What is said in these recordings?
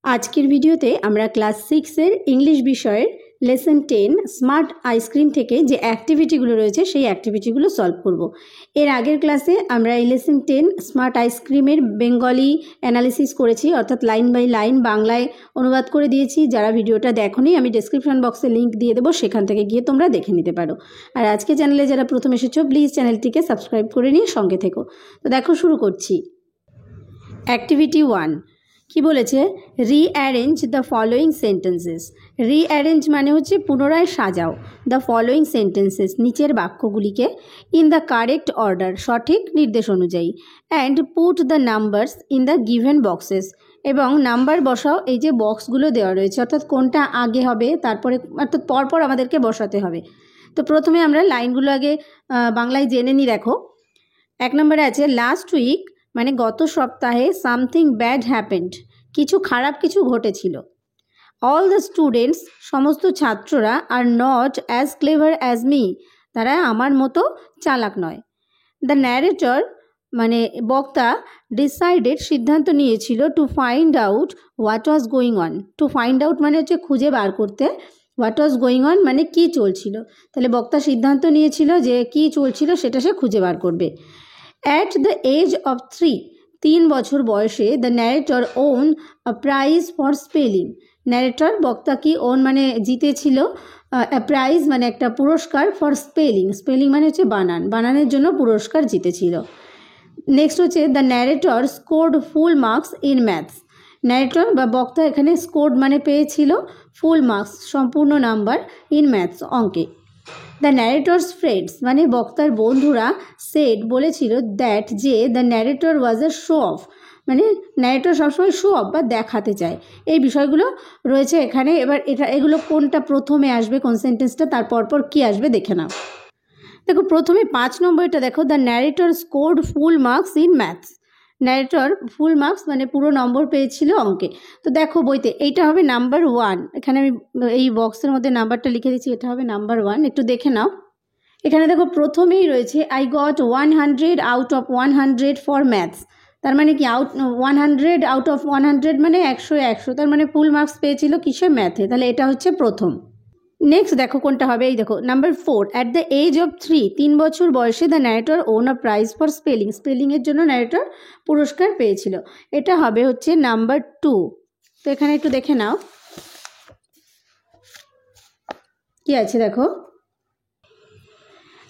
আজকের ভিডিওতে আমরা ক্লাস 6 এর ইংলিশ বিষয়ের লেসন 10 স্মার্ট আইসক্রিম থেকে যে অ্যাক্টিভিটিগুলো রয়েছে সেই অ্যাক্টিভিটিগুলো সলভ করব। এর আগের ক্লাসে আমরা এই লেসন 10 স্মার্ট আইসক্রিমের বেঙ্গলি অ্যানালিসিস করেছি, অর্থাৎ লাইন বাই লাইন বাংলায় অনুবাদ করে দিয়েছি। যারা ভিডিওটা দেখোনি আমি ডেসক্রিপশন বক্সে লিঙ্ক দিয়ে দেবো, সেখান থেকে গিয়ে তোমরা দেখে নিতে পারো। আর আজকে চ্যানেলে যারা প্রথম এসেছো প্লিজ চ্যানেলটিকে সাবস্ক্রাইব করে নিয়ে সঙ্গে থেকো। তো দেখো শুরু করছি। অ্যাক্টিভিটি 1 কি বলেছে, rearrange the following sentences. Rearrange মানে হচ্ছে পুনরায় সাজাও দ্য ফলোয়িং সেন্টেন্সেস, নিচের বাক্যগুলিকে ইন দ্য কারেক্ট অর্ডার, সঠিক নির্দেশ অনুযায়ী, and put the numbers in the given boxes, এবং নাম্বার বসাও এই যে বক্সগুলো দেওয়া রয়েছে, অর্থাৎ কোনটা আগে হবে তারপরে অর্থাৎ পরপর আমাদেরকে বসাতে হবে। তো প্রথমে আমরা লাইনগুলো আগে বাংলায় জেনে নিই। দেখো, 1 নম্বরে আছে লাস্ট উইক মানে গত সপ্তাহে সামথিং ব্যাড হ্যাপেন্ড, কিছু খারাপ কিছু ঘটেছিল। অল দ্য স্টুডেন্টস সমস্ত ছাত্ররা আর not as clever as me, তারা আমার মতো চালাক নয়। দ্য ন্যারেটর মানে বক্তা ডিসাইডেড সিদ্ধান্ত নিয়েছিল two find out what was going on. Two find out মানে হচ্ছে খুঁজে বার করতে, হোয়াট ওয়াজ গোয়িং অন মানে কী চলছিল। তাহলে বক্তা সিদ্ধান্ত নিয়েছিল যে কী চলছিল সেটা সে খুঁজে বার করবে। অ্যাট দ্য এজ অফ 3 বছর বয়সে the narrator won a prize for spelling. Narrator বক্তা কি ওন মানে জিতেছিল, প্রাইজ মানে একটা পুরস্কার, ফর স্পেলিং, স্পেলিং মানে হচ্ছে বানান, বানানের জন্য পুরস্কার জিতেছিল। নেক্সট হচ্ছে the narrator scored full marks in maths. Narrator বা বক্তা এখানে স্কোর্ড মানে পেয়েছিল ফুল মার্কস, সম্পূর্ণ নাম্বার, ইন ম্যাথস অঙ্কে। দ্য ন্যারেটরস ফ্রেন্ডস মানে বক্তার বন্ধুরা সেড বলেছিল দ্যাট যে the narrator was a show of, মানে ন্যারেটর সবসময় শো অফ বা দেখাতে চায়। এই বিষয়গুলো রয়েছে এখানে। এবার এগুলো কোনটা প্রথমে আসবে, কোন সেন্টেন্সটা তার পরপর কী আসবে দেখে নাও। দেখো প্রথমে 5 নম্বরটা দেখো, the narrator scored full marks in maths. Narrator full marks মানে পুরো নম্বর পেয়েছিল অঙ্কে। তো দেখো বইতে এইটা হবে নাম্বার 1, এখানে আমি এই বক্সের মধ্যে নাম্বারটা লিখে দিচ্ছি, এটা হবে নাম্বার 1, একটু দেখে নাও। এখানে দেখো প্রথমেই রয়েছে I got 100 out of 100 for maths. তার মানে কি 100 আউট অফ 100 মানে 100, তার মানে ফুল মার্কস পেয়েছিল কিসে, ম্যাথে। তাহলে এটা হচ্ছে প্রথম। নেক্সট দেখো কোনটা হবে, এই দেখো number 4 at the age of 3 বছর বয়সে the narrator won a prize for spelling. স্পেলিংয়ের জন্য ন্যারেটর পুরস্কার পেয়েছিল, এটা হবে হচ্ছে নাম্বার 2। তো এখানে একটু দেখে নাও কি আছে। দেখো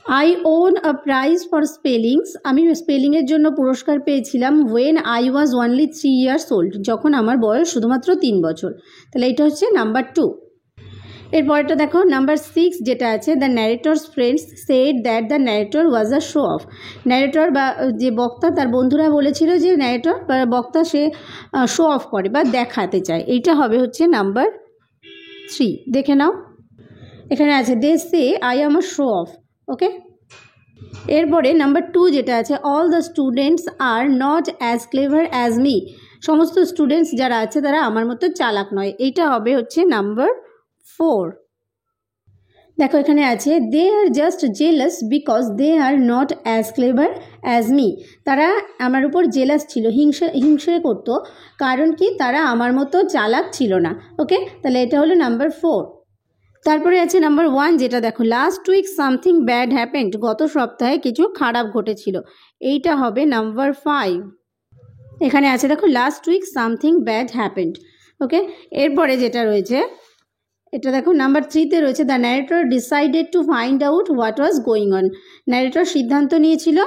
I won a prize for spellings, আমি স্পেলিংয়ের জন্য পুরস্কার পেয়েছিলাম when I was only 3 years old, যখন আমার বয়স শুধুমাত্র 3 বছর। তাহলে এটা হচ্ছে নাম্বার 2। এরপরটা দেখো নাম্বার 6 যেটা আছে, the narrator's friends said that the narrator was a show of. Narrator বা যে বক্তা তার বন্ধুরা বলেছিল যে ন্যারেটর বা বক্তা সে শো অফ করে বা দেখাতে চায়। এইটা হবে হচ্ছে নাম্বার 3, দেখে নাও এখানে আছে they say I am a show off. Okay, এরপরে নাম্বার 2 যেটা আছে, all the students are not as clever as me. সমস্ত স্টুডেন্টস যারা আছে তারা আমার মতো চালাক নয়, এইটা হবে হচ্ছে নাম্বার 4। দেখো এখানে আছে they are just jealous because they are not as clever as me. তারা আমার উপর জেলাস ছিল, হিংসে করতো, কারণ কি তারা আমার মতো চালাক ছিল না। ওকে, তাহলে এটা হলো নাম্বার 4। তারপরে আছে নাম্বার 1 যেটা দেখো, last week something bad happened, গত সপ্তাহে কিছু খারাপ ঘটেছিল, এইটা হবে নাম্বার 5। এখানে আছে দেখো last week something bad happened. Okay, এরপরে যেটা রয়েছে এটা দেখো নাম্বার 3তে রয়েছে the narrator decided to find out what was going on. Narrator সিদ্ধান্ত নিয়েছিল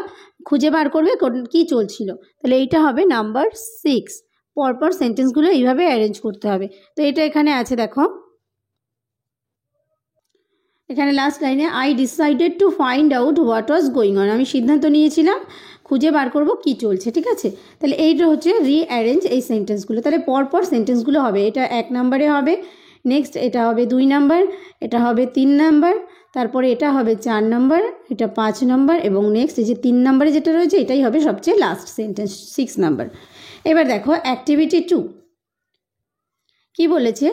খুঁজে বার করবে কী চলছিল। তাহলে এইটা হবে নাম্বার 6। পরপর সেন্টেন্সগুলো এইভাবে অ্যারেঞ্জ করতে হবে। তো এটা এখানে আছে দেখো, এখানে লাস্ট লাইনে I decided to find out what was going on, আমি সিদ্ধান্ত নিয়েছিলাম খুঁজে বার করব কী চলছে। ঠিক আছে, তাহলে এইটা হচ্ছে রিঅ্যারেঞ্জ এই সেন্টেন্সগুলো। তাহলে পরপর সেন্টেন্সগুলো হবে, এটা 1 নম্বরে হবে, নেক্সট এটা হবে 2 নাম্বার, এটা হবে 3 নাম্বার, তারপরে এটা হবে 4 নাম্বার, এটা 5 নাম্বার, এবং নেক্সট এই যে 3 নাম্বারে যেটা রয়েছে এটাই হবে সবচেয়ে লাস্ট সেন্টেন্স 6 নাম্বার। এবার দেখো অ্যাক্টিভিটি 2 কি বলেছে,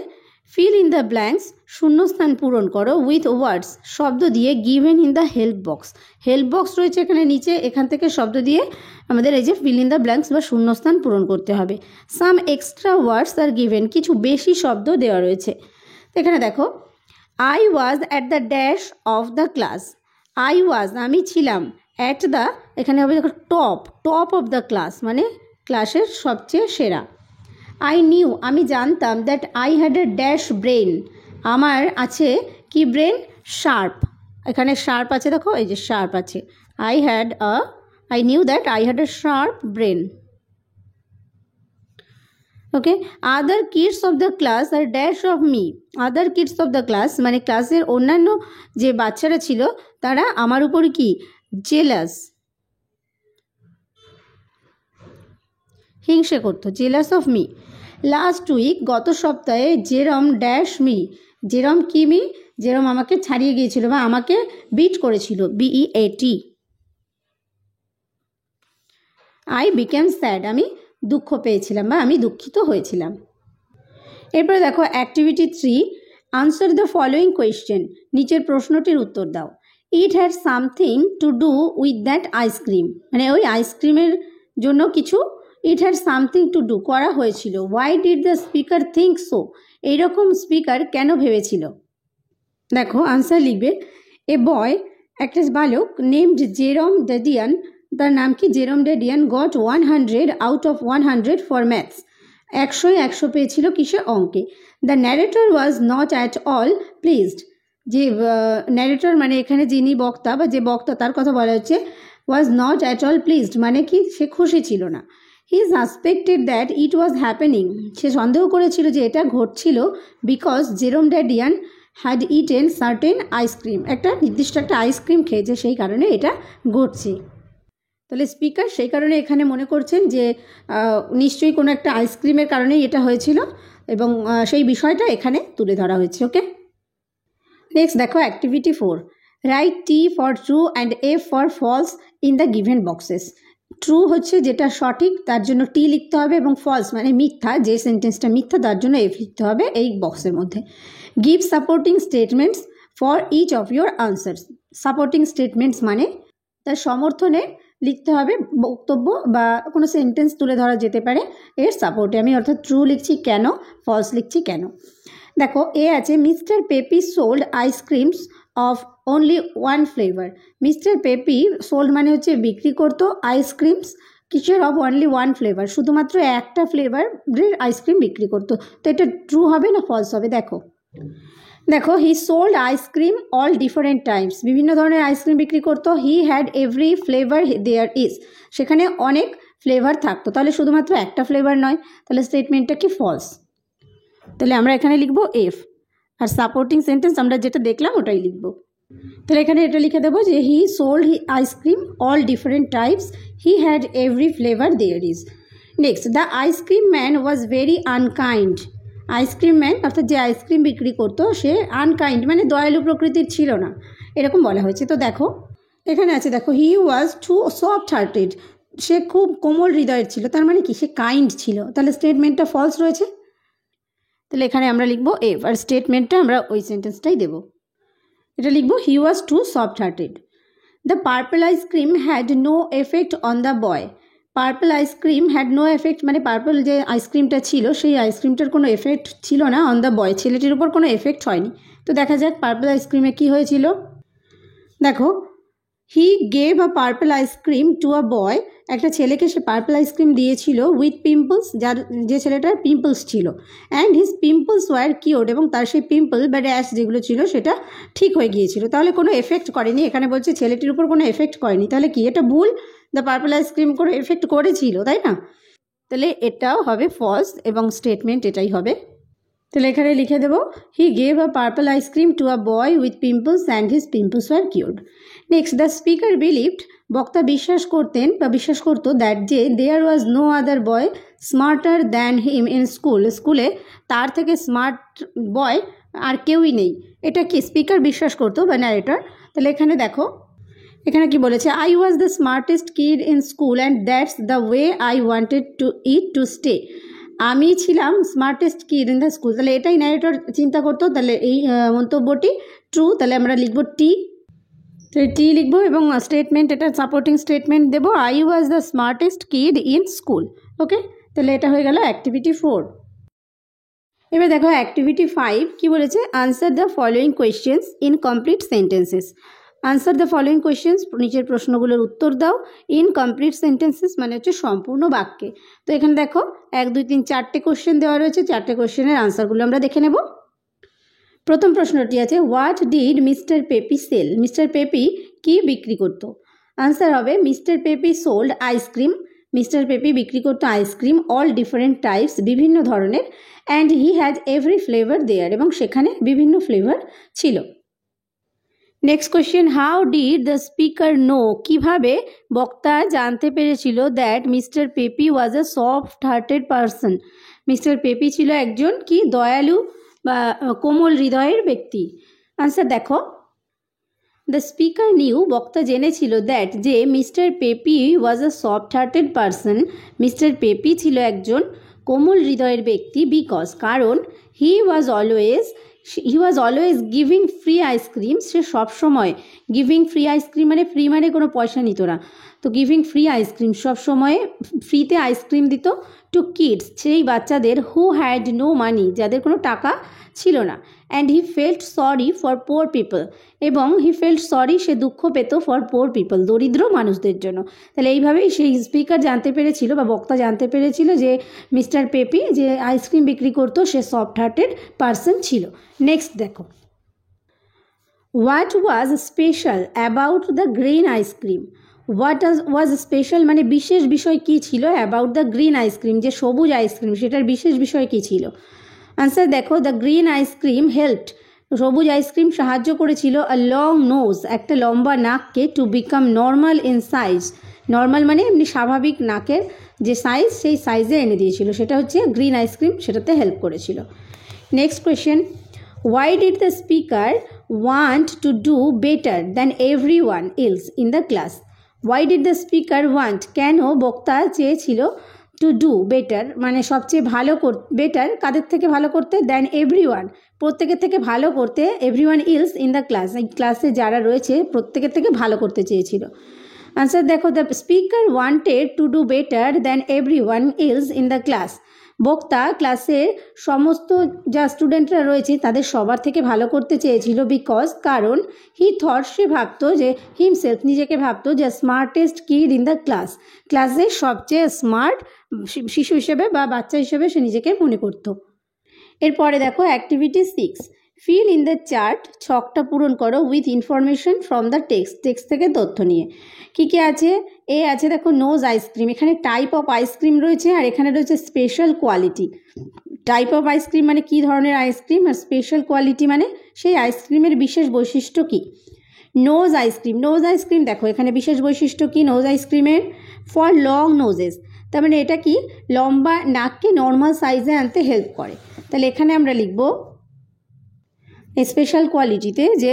ফিল ইন দ্য ব্ল্যাঙ্কস, শূন্যস্থান পূরণ করো উইথ ওয়ার্ডস, শব্দ দিয়ে given in the help box. Help box রয়েছে এখানে নিচে, এখান থেকে শব্দ দিয়ে আমাদের এই যে ফিল ইন দ্য ব্ল্যাঙ্কস বা শূন্যস্থান পূরণ করতে হবে। Some extra words are given, কিছু বেশি শব্দ দেওয়া রয়েছে। এখানে দেখো, I was at the dash of the class. I was, আমি ছিলাম, অ্যাট দ্য, এখানে হবে দেখো top, top of the class মানে ক্লাসের সবচেয়ে সেরা। আই নিউ, আমি জানতাম, that I had a dash brain, আমার আছে কি ব্রেন, শার্প। এখানে শার্প আছে দেখো, এই যে শার্প আছে। I knew that I had a sharp brain. Okay, other kids of the class are dash of me. Other kids of the class মানে ক্লাসের অন্যান্য যে বাচ্চারা ছিল তারা আমার উপর কি, জেলাস, হিংসে করতো, jealous of me. Last week, গত সপ্তাহে, জেরম ড্যাশ মি, জেরম কি মি, জেরম আমাকে ছাড়িয়ে গিয়েছিল বা আমাকে বিট করেছিল, BEAT। আই বিকেম স্যাড, আমি দুঃখ পেয়েছিলাম বা আমি দুঃখিত হয়েছিলাম। এরপরে দেখো activity 3, answer the following question, নিচের প্রশ্নটির উত্তর দাও। It had something to do with that ice cream, মানে ওই আইসক্রিমের জন্য কিছু, it had something to do করা হয়েছিল। Why did the speaker think so, এইরকম স্পিকার কেন ভেবেছিল। দেখো আনসার লিখবে, এ বয়, একটা বালক, নেমড জেরম ডেডিয়ান, তার নাম কি, Jerome Dadian, got 100 out of 100 for maths, 100 পেয়েছিল কিসে, অঙ্কে। The narrator was not at all pleased, যে ন্যারেটর মানে এখানে যিনি বক্তা বা যে বক্তা তার কথা বলা হচ্ছে, was not at all pleased মানে কি, সে খুশি ছিল না। He suspected that it was happening, সে সন্দেহ করেছিল যে এটা ঘটছিল, because Jerome Dadian had eaten certain ice cream, একটা নির্দিষ্ট একটা আইসক্রিম খেয়েছে, সেই কারণে এটা ঘটছে। তাহলে স্পিকার সেই কারণে এখানে মনে করছেন যে নিশ্চয়ই কোনো একটা আইসক্রিমের কারণেই এটা হয়েছিল এবং সেই বিষয়টা এখানে তুলে ধরা হয়েছে। ওকে, নেক্সট দেখো activity 4, write T for true and F for false in the given boxes. True হচ্ছে যেটা সঠিক, তার জন্য T লিখতে হবে, এবং ফলস মানে মিথ্যা, যে সেন্টেন্সটা মিথ্যা তার জন্য F লিখতে হবে এই বক্সের মধ্যে। Give supporting statements for each of your answers. Supporting statements মানে তার সমর্থনে লিখতে হবে বক্তব্য বা কোনো সেন্টেন্স তুলে ধরা যেতে পারে এর সাপোর্টে। আমি অর্থাৎ ট্রু লিখছি কেন, ফলস লিখছি কেন। দেখো এ আছে, mister Peppi sold ice creams of only one flavour. Mister Peppi sold মানে হচ্ছে বিক্রি করতো, আইসক্রিমস কিসের, অফ অনলি ওয়ান ফ্লেভার, শুধুমাত্র একটা ফ্লেভারের আইসক্রিম বিক্রি করতো। তো এটা ট্রু হবে না ফলস হবে। দেখো he sold ice cream all different times, বিভিন্ন ধরনের আইসক্রিম বিক্রি করতো। He had every flavour there is, সেখানে অনেক ফ্লেভার থাকতো, তাহলে শুধুমাত্র একটা ফ্লেভার নয়, তাহলে স্টেটমেন্টটা কি, ফলস। তাহলে আমরা এখানে লিখবো এফ, আর সাপোর্টিং সেন্টেন্স আমরা যেটা দেখলাম ওটাই লিখবো। তাহলে এখানে এটা লিখে দেবো যে he sold ice cream all different types, he had every flavour there is. Next, the ice cream man was very unkind. Ice cream man অর্থাৎ যে আইসক্রিম বিক্রি করতো সে আনকাইন্ড মানে দয়ালু প্রকৃতির ছিল না, এরকম বলা হয়েছে। তো দেখো এখানে আছে, দেখো হি ওয়াজ টু সফট হার্টেড, সে খুব কোমল হৃদয়ের ছিল, তার মানে কি, সে কাইন্ড ছিল, তাহলে স্টেটমেন্টটা ফলস রয়েছে। তাহলে এখানে আমরা লিখবো এফ, আর স্টেটমেন্টটা আমরা ওই সেন্টেন্সটাই দেবো। এটা লিখবো he was too soft hearted. The purple ice cream had no effect on the boy. Purple ice cream had no effect মানে পার্পল যে আইসক্রিমটা ছিল সেই আইসক্রিমটার কোনো এফেক্ট ছিল না অন দ্য বয়, ছেলেটির উপর কোনো এফেক্ট হয়নি। তো দেখা যাক পার্পল আইসক্রিমে কী হয়েছিল। দেখো he gave a purple ice cream to a boy, একটা ছেলেকে সে পার্পল আইসক্রিম দিয়েছিল উইথ পিম্পলস, যে ছেলেটার পিম্পলস ছিল, and his pimples were cured, এবং তার সেই পিম্পল বা র্যাশ যেগুলো ছিল সেটা ঠিক হয়ে গিয়েছিল। তাহলে কোনো এফেক্ট করেনি, এখানে বলছে ছেলেটির উপর কোনো এফেক্ট করেনি, তাহলে কি এটা ভুল, দ্য পার্পল আইসক্রিম করে এফেক্ট করেছিল, তাই না? তাহলে এটাও হবে ফলস এবং স্টেটমেন্ট এটাই হবে। তাহলে এখানে লিখে দেবো he gave a purple ice cream to a boy with pimples and his pimples were cured. Next, the speaker believed, বক্তা বিশ্বাস করতেন বা বিশ্বাস করতো, দ্যাট যে there was no other boy smarter than him in school, স্কুলে তার থেকে স্মার্ট বয় আর কেউই নেই। এটা কি স্পিকার বিশ্বাস করতো বা ন্যারেটর। তাহলে এখানে দেখো এখানে কি বলেছে, I was the smartest kid in school and that's the way I wanted to it to stay. আমি ছিলাম smartest kid in the school, তাহলে এটাই ন্যারেটর চিন্তা করতো, তাহলে এই মন্তব্যটি ট্রু, তাহলে আমরা লিখব টি। তাহলে টি লিখবো এবং স্টেটমেন্ট, এটা সাপোর্টিং স্টেটমেন্ট দেবো, I was the smartest kid in school. Okay, তাহলে এটা হয়ে গেল অ্যাক্টিভিটি 4। এবার দেখো অ্যাক্টিভিটি 5 কি বলেছে, answer the following questions in complete sentences. Answer the following questions, নিচের প্রশ্নগুলোর উত্তর দাও ইন কমপ্লিট সেন্টেন্সেস মানে হচ্ছে সম্পূর্ণ বাক্যে। তো এখানে দেখো 1 2 3 4টে কোয়েশ্চেন দেওয়া রয়েছে, 4টে কোয়েশ্চেনের আনসারগুলো আমরা দেখে নেব। প্রথম প্রশ্নটি আছে, what did Mr Peppi sell? Mr Peppi কি বিক্রি করতো? আনসার হবে Mr Peppi sold ice cream. Mr Peppi বিক্রি করতো আইসক্রিম, অল ডিফারেন্ট টাইপস, বিভিন্ন ধরনের, and he has every flavour there, এবং সেখানে বিভিন্ন ফ্লেভার ছিল। Next question, how did the speaker know? কিভাবে বক্তা জানতে পেরেছিল that Mr Peppi was a soft hearted person? Mr Peppi ছিল একজন কি দয়ালু বা কোমল হৃদয়ের ব্যক্তি। আনসার দেখো, দ্য স্পিকার নিউ, বক্তা জেনেছিল দ্যাট যে Mr Peppi was a soft hearted person, Mr Peppi ছিল একজন কোমল হৃদয়ের ব্যক্তি, বিকজ কারণ he was always giving free ice cream, সে সবসময় গিভিং ফ্রি আইসক্রিম মানে ফ্রি মানে কোনো পয়সা নিত না, তো গিভিং ফ্রি আইসক্রিম সবসময় ফ্রিতে আইসক্রিম দিত টু কিডস, সেই বাচ্চাদের, হু হ্যাড নো মানি, যাদের কোনো টাকা ছিল না, and he felt sorry for poor people, এবং হি ফেল্ট সরি, সে দুঃখ পেত ফর পোর পিপল, দরিদ্র মানুষদের জন্য। তাহলে এইভাবেই সেই স্পিকার জানতে পেরেছিল বা বক্তা জানতে পেরেছিল যে মিস্টার পেপি যে আইসক্রিম বিক্রি করতো সে সফট হার্টেড পারসন ছিল। নেক্সট দেখো, what was special about the green ice cream? What was special মানে বিশেষ বিষয় কী ছিল অ্যাবাউট দ্য গ্রিন আইসক্রিম, যে সবুজ আইসক্রিম সেটার বিশেষ বিষয় কী ছিল? আনসার দেখো, দ্য গ্রিন আইসক্রিম হেল্পড, সবুজ আইসক্রিম সাহায্য করেছিল আ লং নোজ, একটা লম্বা নাককে, to become normal in size, normal মানে এমনি স্বাভাবিক নাকের যে সাইজ সেই সাইজে এনে দিয়েছিল, সেটা হচ্ছে গ্রিন আইসক্রিম, সেটাতে হেল্প করেছিল। Next question, why did the speaker want to do better than every one else in the class? Why did the speaker want, কেন বক্তা চেয়েছিল টু ডু বেটার মানে সবচেয়ে ভালো বেটার কাদের থেকে ভালো করতে, দ্যান এভরি ওয়ান প্রত্যেকের থেকে ভালো করতে, every one else in the class এই ক্লাসে যারা রয়েছে প্রত্যেকের থেকে ভালো করতে চেয়েছিল। আনসার দেখো, the speaker wanted to do better than every one else in the class, বক্তা ক্লাসের সমস্ত যা স্টুডেন্টরা রয়েছে তাদের সবার থেকে ভালো করতে চেয়েছিল, বিকজ কারণ হি থট, সে ভাবতো যে হিমসেলফ নিজেকে ভাবতো যে smartest kid in the class, ক্লাসের সবচেয়ে স্মার্ট শিশু হিসেবে বা বাচ্চা হিসেবে সে নিজেকে মনে করতো। এরপরে দেখো activity 6, fill in the chart, ছকটা পূরণ করো with information from the text, text থেকে তথ্য নিয়ে। কী কী আছে? এ আছে দেখো নোজ আইসক্রিম, এখানে টাইপ অফ আইসক্রিম রয়েছে, আর এখানে রয়েছে special quality. Type of ice cream মানে কী ধরনের আইসক্রিম, আর স্পেশাল কোয়ালিটি মানে সেই আইসক্রিমের বিশেষ বৈশিষ্ট্য কী। নোজ আইসক্রিম, নোজ আইসক্রিম দেখো এখানে বিশেষ বৈশিষ্ট্য কী নোজ আইসক্রিমের, ফর লং নোজেস, তার মানে এটা কি লম্বা নাককে নর্মাল সাইজে আনতে হেল্প করে। তাহলে এখানে আমরা লিখব স্পেশাল কোয়ালিটিতে যে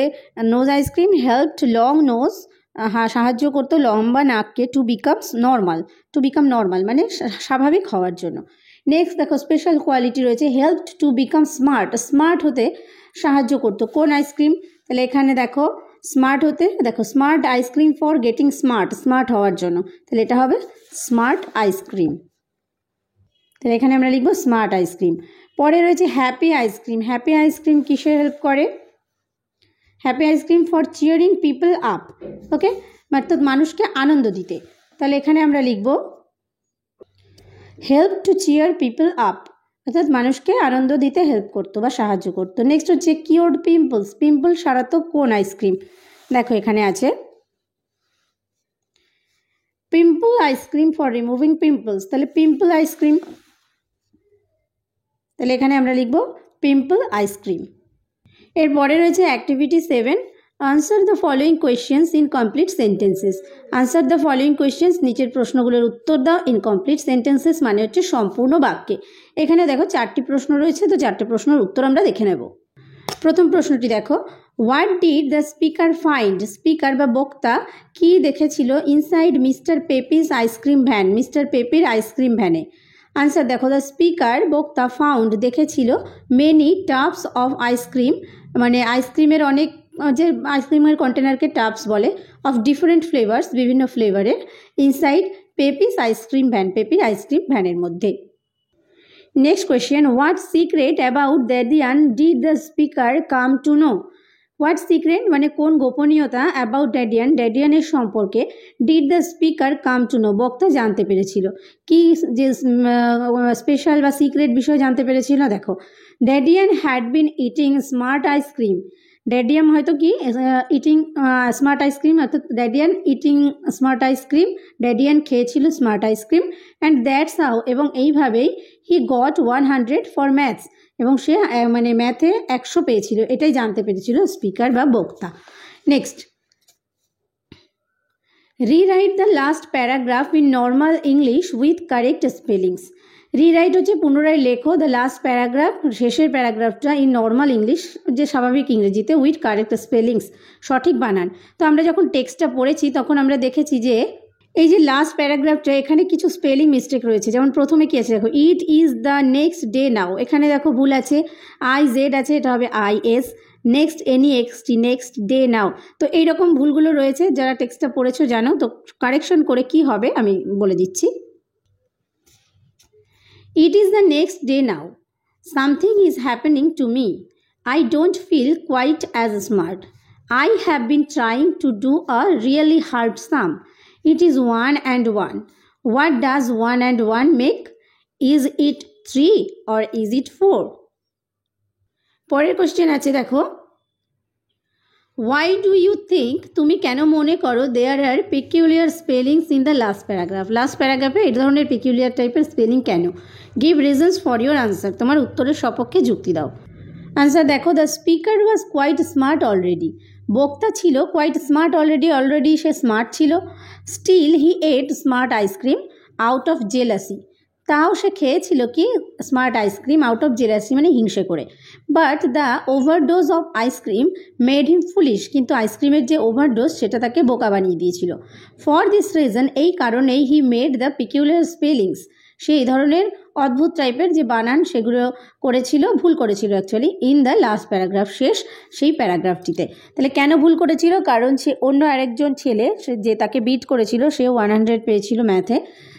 nose ice cream helped long nose, সাহায্য করতো লম্বা নাককে টু বিকাম নর্মাল মানে স্বাভাবিক হওয়ার জন্য। নেক্সট দেখো স্পেশাল কোয়ালিটি রয়েছে helped to become smart, smart হতে সাহায্য করতো কোন আইসক্রিম, তাহলে এখানে দেখো স্মার্ট হতে, দেখো smart ice cream for getting smart, smart হওয়ার জন্য, তাহলে এটা হবে স্মার্ট আইসক্রিম। তাহলে এখানে আমরা লিখবো স্মার্ট আইসক্রিম। পরে রয়েছে হ্যাপি আইসক্রিম, হ্যাপি আইসক্রিম কিসের হেল্প করে? Happy ice cream for cheering people up, okay, অর্থাৎ মানুষকে আনন্দ দিতে, তাহলে এখানে আমরা লিখব help to cheer people up, অর্থাৎ মানুষকে আনন্দ দিতে হেল্প করতো বা সাহায্য করতো। নেক্সট হচ্ছে কিওর্ড পিম্পলস, পিম্পল সারাতো কোন আইসক্রিম? দেখো এখানে আছে pimple ice cream for removing pimples, তাহলে পিম্পল আইসক্রিম, তাহলে এখানে আমরা লিখব পিম্পল আইসক্রিম। এরপরে রয়েছে activity 7, answer the following questions in complete sentences. Answer the following questions, নিচের প্রশ্নগুলোর উত্তর দাও ইন কমপ্লিট সেন্টেন্সেস মানে হচ্ছে সম্পূর্ণ বাক্যে। এখানে দেখো 4টি প্রশ্ন রয়েছে, তো 4টে প্রশ্নের উত্তর আমরা দেখে নেব। প্রথম প্রশ্নটি দেখো, what did the speaker find? Speaker বা বক্তা কি দেখেছিল inside Mr Peppi's ice cream van, Mr পেপির আইসক্রিম ভ্যানে? আনসার দেখো, দ্য স্পিকার বক্তা ফাউন্ড দেখেছিল মেনি টাবস অফ আইসক্রিম, মানে আইসক্রিমের অনেক যে আইসক্রিমের কন্টেনারকে টাবস বলে, অফ ডিফারেন্ট ফ্লেভার্স বিভিন্ন ফ্লেভারের, ইনসাইড পেপিস আইসক্রিম ভ্যান পেপির আইসক্রিম ভ্যানের মধ্যে। Next question, what secret about Dadian did the speaker come to know? What secret মানে কোন গোপনীয়তা অ্যাবাউট ড্যাডিয়ানের সম্পর্কে did the speaker come to know বক্তা জানতে পেরেছিল? কি যে স্পেশাল বা সিক্রেট বিষয় জানতে পেরেছিল? দেখো, Dadian had been eating smart ice cream. Dadian হয়তো কি ইটিং স্মার্ট আইসক্রিম, অর্থাৎ Dadian eating smart ice cream, Dadian খেয়েছিল smart ice cream, and that's how, এবং এইভাবেই হি গট 100 ফর ম্যাথস, এবং সে মানে ম্যাথে 100 পেয়েছিল, এটাই জানতে পেরেছিল স্পিকার বা বক্তা। Next, rewrite the last paragraph in normal English with correct spellings. Rewrite হচ্ছে পুনরায় লেখো দ্য লাস্ট প্যারাগ্রাফ, শেষের প্যারাগ্রাফটা ইন নর্মাল ইংলিশ, যে স্বাভাবিক ইংরেজিতে, উইথ কারেক্ট স্পেলিংস, সঠিক বানান। তো আমরা যখন টেক্সটটা পড়েছি তখন আমরা দেখেছি যে এই যে লাস্ট প্যারাগ্রাফটা এখানে কিছু স্পেলিং মিস্টেক রয়েছে। যেমন প্রথমে কি আছে দেখো, it is the next day now, এখানে দেখো ভুল আছে, IZ আছে, এটা হবে IS, next NEXT, next day now. তো এইরকম ভুলগুলো রয়েছে, যারা টেক্সটটা পড়েছো জানো। তো কারেকশন করে কি হবে আমি বলে দিচ্ছি। It is the next day now. Something is happening to me. I don't feel quite as smart. I have been trying to do a really hard sum. It is 1 and 1. What does 1 and 1 make? Is it 3 or is it 4? পরের question আছে দেখো, Why do you think, তুমি কেন মনে করো, there are peculiar spellings in the last paragraph? Last প্যারাগ্রাফে এই ধরনের peculiar টাইপের স্পেলিং কেন? Give reasons for your answer. তোমার উত্তরের সপক্ষে যুক্তি দাও। আনসার দেখো, the speaker was quite smart already, বক্তা ছিল কোয়াইট স্মার্ট অলরেডি সে স্মার্ট ছিল। Still he ate smart ice cream out of jealousy, তাও সে খেয়েছিল কি smart ice cream out of jealousy মানে হিংসে করে। But the overdose of ice cream made him foolish, কিন্তু আইসক্রিমের যে ওভারডোজ সেটা তাকে বোকা বানিয়ে দিয়েছিল। ফর দিস রিজন, এই কারণেই he made the peculiar spellings, সে এই ধরনের অদ্ভুত টাইপের যে বানান সেগুলো করেছিল, ভুল করেছিল actually, in the last paragraph, শেষ সেই প্যারাগ্রাফটিতে। তাহলে কেন ভুল করেছিল? কারণ সে অন্য আরেকজন ছেলে যে তাকে বিট করেছিল, সে 100 পেয়েছিল ম্যাথে,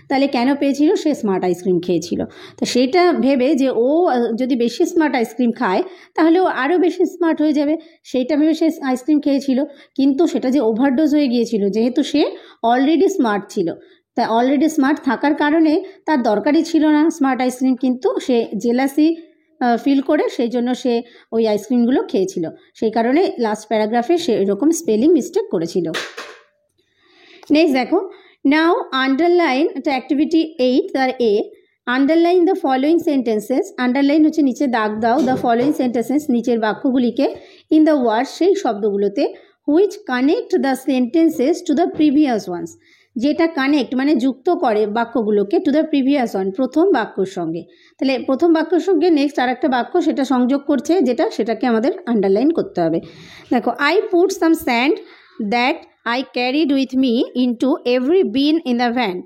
তাহলে কেন পেয়েছিল? সে স্মার্ট আইসক্রিম খেয়েছিল। তো সেটা ভেবে যে ও যদি বেশি স্মার্ট আইসক্রিম খায় তাহলে ও আরও বেশি স্মার্ট হয়ে যাবে, সেইটা ভেবে সে আইসক্রিম খেয়েছিল। কিন্তু সেটা যে ওভারডোজ হয়ে গিয়েছিল, যেহেতু সে অলরেডি স্মার্ট ছিল, তা অলরেডি স্মার্ট থাকার কারণে তার দরকারই ছিল না স্মার্ট আইসক্রিম, কিন্তু সে জেলাসি ফিল করে সেই জন্য সে ওই আইসক্রিমগুলো খেয়েছিল। সেই কারণে লাস্ট প্যারাগ্রাফে সে এরকম স্পেলিং মিস্টেক করেছিল। নেক্সট দেখো, নাও আন্ডারলাইন, এটা অ্যাক্টিভিটি 8 তার A, underline the following sentences, underline হচ্ছে নিচে দাগ দাও, দ্য ফলোয়িং সেন্টেন্সেস নিচের বাক্যগুলিকে, ইন দ্য ওয়ার্ডস সেই শব্দগুলোতে, which connect the sentences to the previous ones, যেটা কানেক্ট মানে যুক্ত করে বাক্যগুলোকে টু দ্য প্রিভিয়াস ওয়ান, প্রথম বাক্যর সঙ্গে। তাহলে প্রথম বাক্যর সঙ্গে নেক্সট আর একটা বাক্য সেটা সংযোগ করছে, সেটাকে আমাদের আন্ডারলাইন করতে হবে। দেখো, I put some sand that I carried with me into every bin in the van,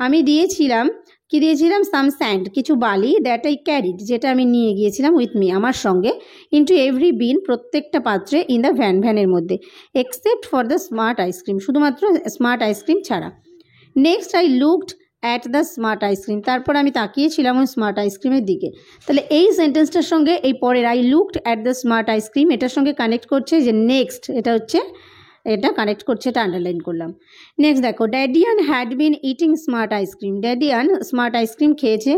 আমি দিয়েছিলাম সাম স্যান্ড কিছু বালি, দ্যাট আই ক্যারিড যেটা আমি নিয়ে গিয়েছিলাম, উইথ মি আমার সঙ্গে, ইনটু এভরি বিন প্রত্যেকটা পাত্রে, ইন দ্য ভ্যানের মধ্যে, except for the smart ice cream শুধুমাত্র স্মার্ট আইসক্রিম ছাড়া। Next I looked at the smart ice cream, তারপর আমি তাকিয়েছিলাম ওই স্মার্ট আইসক্রিমের দিকে। তাহলে এই সেন্টেন্সটার সঙ্গে এই পরের I looked at the smart ice cream এটার সঙ্গে কানেক্ট করছে যে নেক্সট, এটা কানেক্ট করছে, এটা আন্ডারলাইন করলাম। নেক্সট দেখো, Dadian had been eating smart ice cream, Dadian smart ice cream খেয়েছে,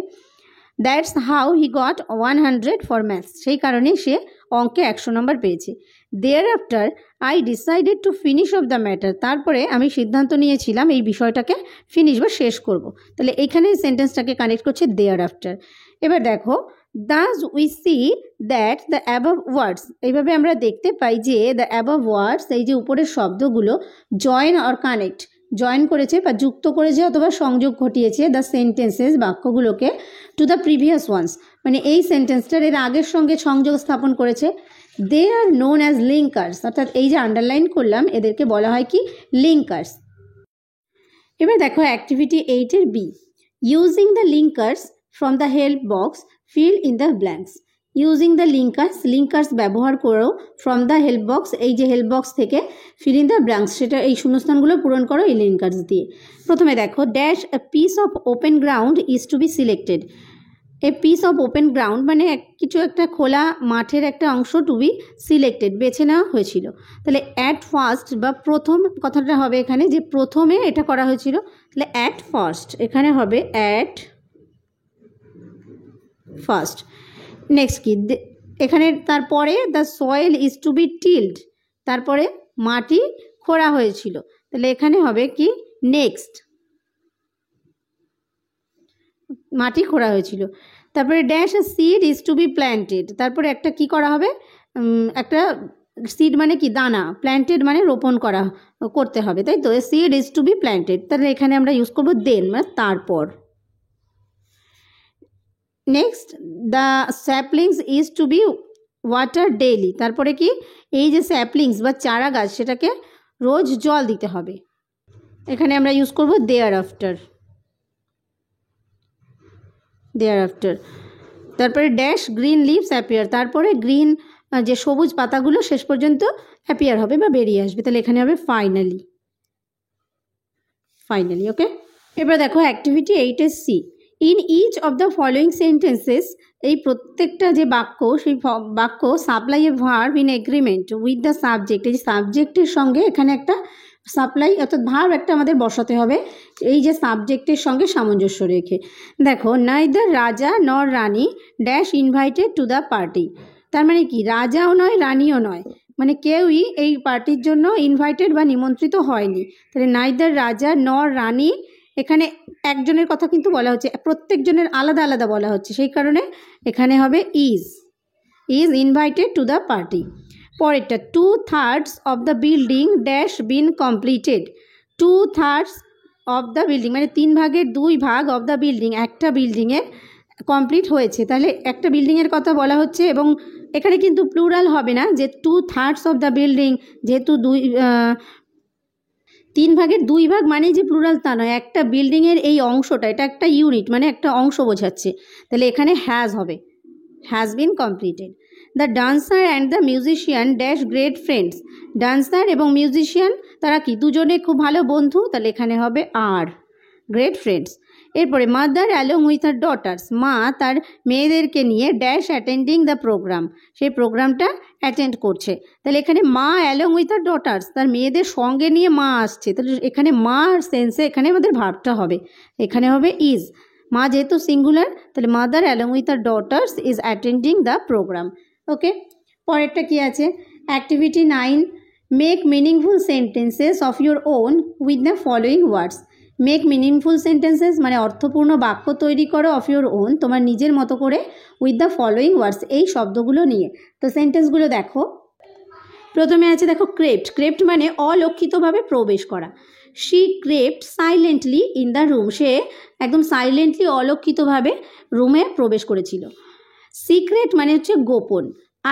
that's how he got 100 for maths, সেই কারণে সে অঙ্কে 100 নম্বর পেয়েছে। Thereafter I decided to finish off the matter, তারপরে আমি সিদ্ধান্ত নিয়েছিলাম এই বিষয়টাকে ফিনিশ বা শেষ করব। তাহলে এখানে সেন্টেন্সটাকে কানেক্ট করছে দেয়ার আফটার। এবার দেখো, thus we see that the above words, এইভাবে আমরা দেখতে পাই যে দ্য অ্যাবভ ওয়ার্ডস, এই যে উপরের শব্দগুলো, জয়েন অর কানেক্ট, জয়েন করেছে বা যুক্ত করেছে অথবা সংযোগ ঘটিয়েছে দ্য সেন্টেন্সেস বাক্যগুলোকে টু দ্য প্রিভিয়াস ওয়ান্স, মানে এই সেন্টেন্সটার এর আগের সঙ্গে সংযোগ স্থাপন করেছে। They are known as linkers, অর্থাৎ এই যে আন্ডারলাইন করলাম এদেরকে বলা হয় কি লিঙ্কার্স। এবার দেখো অ্যাক্টিভিটি 8 এর B, using the linkers from the help box feel in the blanks. Using the linkers ব্যবহার করো ফ্রম দ্য হেল্প বক্স, এই যে হেল্প বক্স থেকে ফিল ইন দ্য ব্ল্যাঙ্কস, সেটা এই শূন্যস্থানগুলো পূরণ করো এই লিঙ্কার্স দিয়ে। প্রথমে দেখো, dash a piece of open ground is to be selected. A piece of open ground মানে কিছু একটা খোলা মাঠের একটা অংশ টু বি সিলেক্টেড, বেছে নেওয়া হয়েছিল। তাহলে অ্যাট ফার্স্ট বা প্রথম কথাটা হবে এখানে, যে প্রথমে এটা করা হয়েছিল, তাহলে অ্যাট ফার্স্ট এখানে হবে অ্যাট ফার্স্ট। নেক্সট কি এখানে, তারপরে the soil is to be tilled, তারপরে মাটি খোঁড়া হয়েছিল, তাহলে এখানে হবে কি নেক্সট, মাটি খোঁড়া হয়েছিল। তারপরে dash a seed is to be planted, তারপরে একটা কি করা হবে, একটা সিড মানে কি দানা, প্ল্যান্টেড মানে রোপণ করতে হবে, তাই তো। Seed is to be planted, তাহলে এখানে আমরা ইউজ করবো দেন মানে তারপর। Next the saplings is to be water daily, তারপরে কি এই যে স্যাপলিংস বা চারা গাছ সেটাকে রোজ জল দিতে হবে, এখানে আমরা ইউজ করবো দেয়ার আফটার। তারপরে ড্যাশ গ্রিন লিভস অ্যাপিয়ার, তারপরে গ্রিন যে সবুজ পাতাগুলো শেষ পর্যন্ত অ্যাপিয়ার হবে বা বেরিয়ে আসবে, তাহলে এখানে হবে ফাইনালি। ওকে, এবার দেখো activity 8 C. In each of the following sentences, এই প্রত্যেকটা যে বাক্য সেই বাক্য supply a verb in agreement with the subject, এই সাবজেক্টের সঙ্গে এখানে একটা সাপ্লাই অর্থাৎ ভার্ব একটা আমাদের বসাতে হবে এই যে সাবজেক্টের সঙ্গে সামঞ্জস্য রেখে। দেখো, neither Raja nor Rani dash invited to the party, তার মানে কি রাজাও নয় রানীও নয়, মানে কেউই এই পার্টির জন্য ইনভাইটেড বা নিমন্ত্রিত হয়নি। তাহলে নাইদার রাজা নর রানী, এখানে একজনের কথা কিন্তু বলা হচ্ছে, প্রত্যেকজনের আলাদা আলাদা বলা হচ্ছে, সেই কারণে এখানে হবে is invited to the party. পরেরটা, 2/3 of the building dash been completed. 2/3 of the building মানে 3/2 অফ দ্য বিল্ডিং, একটা বিল্ডিংয়ের কমপ্লিট হয়েছে, তাহলে একটা বিল্ডিংয়ের কথা বলা হচ্ছে এবং এখানে কিন্তু প্লুরাল হবে না, যে 2/3 অফ দ্য বিল্ডিং, যেহেতু 3/2 মানেই যে প্লুরাল তা নয়, একটা বিল্ডিংয়ের এই অংশটা এটা একটা ইউনিট মানে একটা অংশ বোঝাচ্ছে, তাহলে এখানে হ্যাজ হবে, has been completed. The dancer and the musician dash great friends, dancer এবং মিউজিশিয়ান তারা কি দুজনে খুব ভালো বন্ধু, তাহলে এখানে হবে আর গ্রেট ফ্রেন্ডস। এরপরে mother along with her daughters, মা তার মেয়েদেরকে নিয়ে ড্যাশ অ্যাটেন্ডিং দ্য প্রোগ্রাম, সেই প্রোগ্রামটা অ্যাটেন্ড করছে, তাহলে এখানে মা অ্যালং উইথ হার ডটার্স, তার মেয়েদের সঙ্গে নিয়ে মা আসছে, তাহলে এখানে মা সেন্সে এখানে আমাদের ভার্বটা হবে, এখানে হবে ইজ। মা যেহেতু সিঙ্গুলার, তাহলে mother along with her daughters is attending the programme. Okay, পরেরটা কি আছে, activity 9, make meaningful sentences of your own with the following words. Make meaningful sentences মানে অর্থপূর্ণ বাক্য তৈরি করো অফ ইউর ওন, তোমার নিজের মতো করে, উইথ দ্য ফলোয়িং ওয়ার্ডস এই শব্দগুলো নিয়ে। তো সেন্টেন্সগুলো দেখো, প্রথমে আছে দেখো ক্রেপ্ট মানে অলক্ষিতভাবে প্রবেশ করা। She crept silently in the room, সে একদম সাইলেন্টলি অলক্ষিতভাবে রুমে প্রবেশ করেছিল। সিক্রেট মানে হচ্ছে গোপন,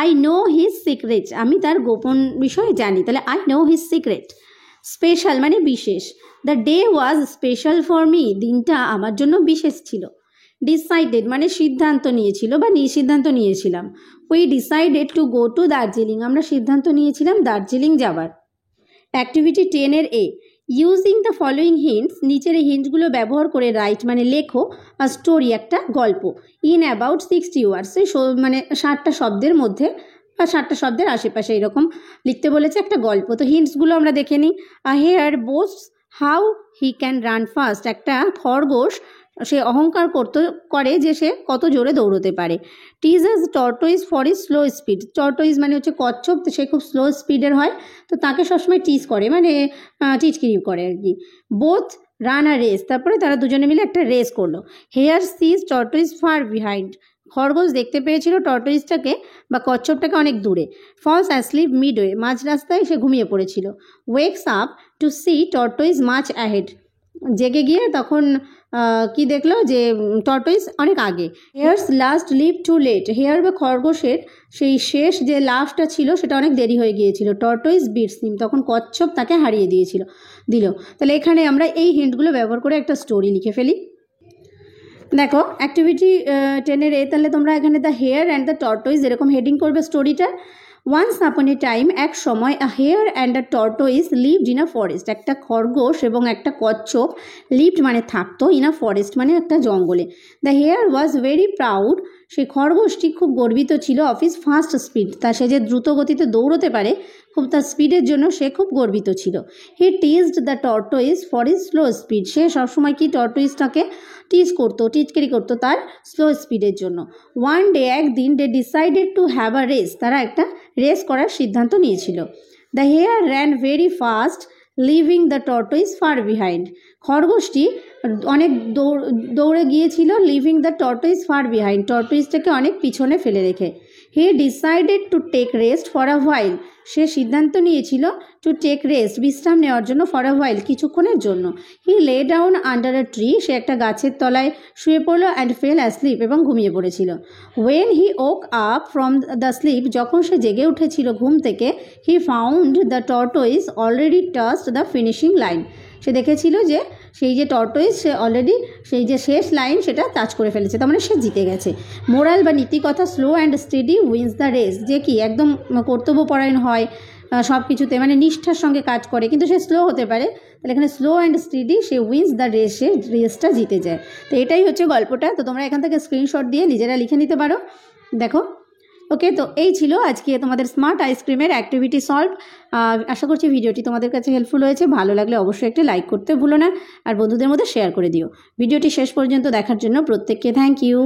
আই নো হিজ সিক্রেট, আমি তার গোপন বিষয় জানি, তাহলে I know his secret. Special মানে বিশেষ, the day was special for me, দিনটা আমার জন্য বিশেষ ছিল। ডিসাইডেড মানে সিদ্ধান্ত নিয়েছিল বা সিদ্ধান্ত নিয়েছিলাম। We decided to go to Darjeeling, আমরা সিদ্ধান্ত নিয়েছিলাম দার্জিলিং যাবার। Activity 10 A, using the following hints, নিচের এই হিন্টসগুলো ব্যবহার করে রাইট মানে লেখো আর স্টোরি একটা গল্প ইন অ্যাবাউট 60 ওয়ার্ডস, মানে 60টা শব্দের মধ্যে বা 60টা শব্দের আশেপাশে এরকম লিখতে বলেছে একটা গল্প। তো হিন্টসগুলো আমরা দেখে নিই। A hare boasts how he can run fast, একটা খরগোশ সে অহংকার করে যে সে কত জোরে দৌড়তে পারে। Teases tortoise for is slow speed, tortoise মানে হচ্ছে কচ্ছপ, তো সে খুব স্লো স্পিডের হয়, তো তাকে সবসময় টিজ করে মানে টিচকিরি করে আর কি। বোথ রান আ রেস, তারপরে তারা দুজনে মিলে একটা রেস করলো। হেয়ার সিজ টর্টোইজ ফার বিহাইন্ড, খরগোশ দেখতে পেয়েছিল টর্টোইজটাকে বা কচ্ছপটাকে অনেক দূরে। ফলস অ্যাসলিপ মিডওয়ে, মাঝ রাস্তায় সে ঘুমিয়ে পড়েছিল। Wakes up to see tortoise much ahead, জেগে গিয়ে তখন কি দেখলো যে টর্টোইজ অনেক আগে। Hare's last leave too late, hare বা খরগোশের সেই শেষ যে লাভটা ছিল সেটা অনেক দেরি হয়ে গিয়েছিল। টর্টোইজ বিটস হিম, তখন কচ্ছপ তাকে হারিয়ে দিল। তাহলে এখানে আমরা এই হিন্টগুলো ব্যবহার করে একটা স্টোরি লিখে ফেলি। দেখো অ্যাক্টিভিটি 10-এর এ তাহলে তোমরা এখানে the hare and the tortoise এরকম হেডিং করবে স্টোরিটা। ওয়ান্স আপন এ টাইম, এক সময়, a hare and a tortoise lived in a forest, একটা খরগোশ এবং একটা কচ্ছপ, লিভড মানে থাকতো, ইন আ ফরেস্ট মানে একটা জঙ্গলে। The hare was very proud, সেই খরগোশটি খুব গর্বিত ছিল, অফ হিজ ফাস্ট স্পিড, সে যে দ্রুত গতিতে দৌড়তে পারে, খুব তার স্পিডের জন্য সে খুব গর্বিত ছিল। He teased the tortoise for his slow speed, সে সবসময় কি টর্টোইজটাকে টিচকেরি করতো তার স্লো স্পিডের জন্য। ওয়ান ডে, একদিন, they decided to have a race, তারা একটা রেস করার সিদ্ধান্ত নিয়েছিল। The hare ran very fast, leaving the tortoise far behind, খরগোশটি অনেক দৌড়ে গিয়েছিল, leaving the tortoise far behind, টর্টোইজটাকে অনেক পিছনে ফেলে রেখে। He decided to take rest for a while, সে সিদ্ধান্ত নিয়েছিল টু টেক রেস্ট, বিশ্রাম নেওয়ার জন্য, ফর আ হোয়াইল, কিছুক্ষণের জন্য। He lay down under a tree, সে একটা গাছের তলায় শুয়ে পড়লো, অ্যান্ড ফেল অ্যাসলিপ, এবং ঘুমিয়ে পড়েছিল। When he woke up from the sleep, যখন সে জেগে উঠেছিল ঘুম থেকে, he found the tortoise already touched the finishing line, সে দেখেছিল যে সেই যে টর্টোইজ সে অলরেডি সেই যে শেষ লাইন সেটা টাচ করে ফেলেছে, তার মানে সে জিতে গেছে। মোরাল বা নীতিকথা, slow and steady wins the race, যে কি একদম কর্তব্যপরায়ণ হয় সব কিছুতে, মানে নিষ্ঠার সঙ্গে কাজ করে, কিন্তু সে স্লো হতে পারে, তাহলে এখানে স্লো অ্যান্ড স্টেডি, সে উইন্স দ্য রেস, সে রেসটা জিতে যায়। তো এটাই হচ্ছে গল্পটা। তো তোমরা এখান থেকে স্ক্রিনশট দিয়ে নিজেরা লিখে নিতে পারো। দেখো, ওকে, তো এই ছিল আজকে তোমাদের স্মার্ট আইসক্রিমের অ্যাক্টিভিটি সলভ। আশা করছি ভিডিওটি তোমাদের কাছে হেল্পফুল হয়েছে। ভালো লাগলে অবশ্যই একটা লাইক করতে ভুলো না, আর বন্ধুদের মধ্যে শেয়ার করে দিও। ভিডিওটি শেষ পর্যন্ত দেখার জন্য প্রত্যেককে থ্যাংক ইউ।